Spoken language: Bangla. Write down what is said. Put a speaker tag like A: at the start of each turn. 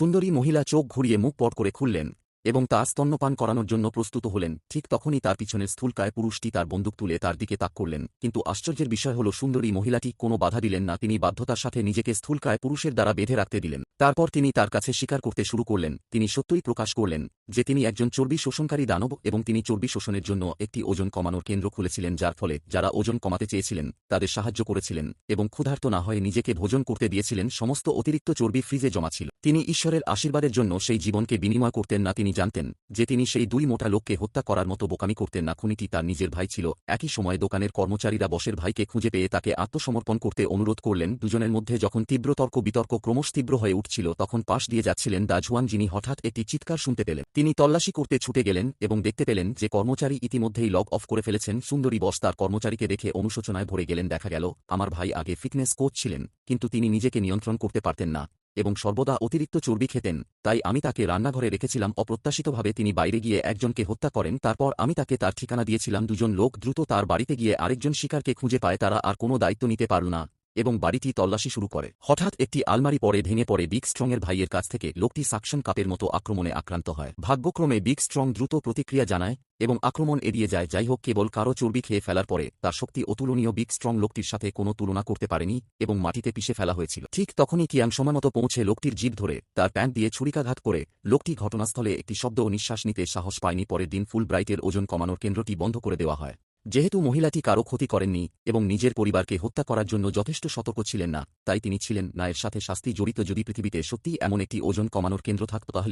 A: সুন্দরী মহিলা চোখ ঘুরিয়ে মুখ পট করে খুললেন এবং তা স্তন্যপান করানোর জন্য প্রস্তুত হলেন। ঠিক তখনই তার পিছনের স্থূলকায় পুরুষটি তার বন্দুক তুলে তার দিকে তাক করলেন। কিন্তু আশ্চর্যের বিষয় হল সুন্দরী মহিলাটি কোনো বাধা দিলেন না। তিনি বাধ্যতার সাথে নিজেকে স্থূলকায় পুরুষের দ্বারা বেঁধে রাখতে দিলেন। তারপর তিনি তার কাছে স্বীকার করতে শুরু করলেন। তিনি সত্যই প্রকাশ করলেন যে তিনি একজন চর্বি শোষণকারী দানব এবং তিনি চর্বি শোষণের জন্য একটি ওজন কমানোর কেন্দ্র খুলেছিলেন, যার ফলে যারা ওজন কমাতে চেয়েছিলেন তাদের সাহায্য করেছিলেন এবং ক্ষুধার্ত না হয়ে নিজেকে ভোজন করতে দিয়েছিলেন। সমস্ত অতিরিক্ত চর্বি ফ্রিজে জমা ছিল। তিনি ঈশ্বরের আশীর্বাদের জন্য সেই জীবনকে বিনিময় করতেন না। তিনি জানতেন যে তিনি সেই দুই মোটা লোককে হত্যা করার মতো বোকামি করতেন না। খুনিটি তার নিজের ভাই ছিল। একই সময়ে দোকানের কর্মচারীরা বসের ভাইকে খুঁজে পেয়ে তাকে আত্মসমর্পণ করতে অনুরোধ করলেন। দুজনের মধ্যে যখন তীব্র তর্ক বিতর্ক ক্রমশ তীব্র হয়ে উঠছিল, তখন পাশ দিয়ে যাচ্ছিলেন দাজওয়ান, যিনি হঠাৎ একটি চিৎকার শুনতে পেলেন। তিনি তল্লাশি করতে ছুটে গেলেন এবং দেখতে পেলেন যে কর্মচারী ইতিমধ্যেই লগ অফ করে ফেলেছেন। সুন্দরী বস তার কর্মচারীকে দেখে অনুশোচনায় ভরে গেলেন। দেখা গেল আমার ভাই আগে ফিটনেস কোচ ছিলেন, কিন্তু তিনি নিজেকে নিয়ন্ত্রণ করতে পারতেন না এবং সর্বদা অতিরিক্ত চর্বি খেতেন। তাই আমি তাকে রান্নাঘরে রেখেছিলাম। অপ্রত্যাশিতভাবে তিনি বাইরে গিয়ে একজনকে হত্যা করেন। তারপর আমি তাকে তার ঠিকানা দিয়েছিলাম। দুজন লোক দ্রুত তার বাড়িতে গিয়ে আরেকজন শিকারকে খুঁজে পায়। তারা আর কোনো দায়িত্ব নিতে পারল না এবং বাড়িটি তল্লাশি শুরু করে। হঠাৎ একটি আলমারি পরে ভেঙে পড়ে বিগ স্ট্রংয়ের ভাইয়ের কাছ থেকে। লোকটি সাকশন কাপের মতো আক্রমণে আক্রান্ত হয়। ভাগ্যক্রমে বিগ স্ট্রং দ্রুত প্রতিক্রিয়া জানায় এবং আক্রমণ এড়িয়ে যায়। যাই হোক, কেবল কারো চর্বি খেয়ে ফেলার পরে তার শক্তি অতুলনীয়। বিগ স্ট্রং লোকটির সাথে কোনো তুলনা করতে পারেনি এবং মাটিতে পিষে ফেলা হয়েছিল। ঠিক তখনই কিয়াং সময়মতো পৌঁছে লোকটির জিভ ধরে তার প্যান্ট দিয়ে ছুরিকাঘাত করে। লোকটি ঘটনাস্থলে একটি শব্দ ও নিঃশ্বাস নিতে সাহস পায়নি। পরের দিন ফুল ব্রাইটের ওজন কমানোর কেন্দ্রটি বন্ধ করে দেওয়া হয়। যেহেতু মহিলাটি কারো ক্ষতি করেননি এবং নিজের পরিবারকে হত্যা করার জন্য যথেষ্ট সতর্ক ছিলেন না, তাই তিনি ছিলেন না এর সাথে শাস্তি জড়িত। যদি পৃথিবীতে সত্যিই এমন একটি ওজন কমানোর কেন্দ্র থাকত, তাহলে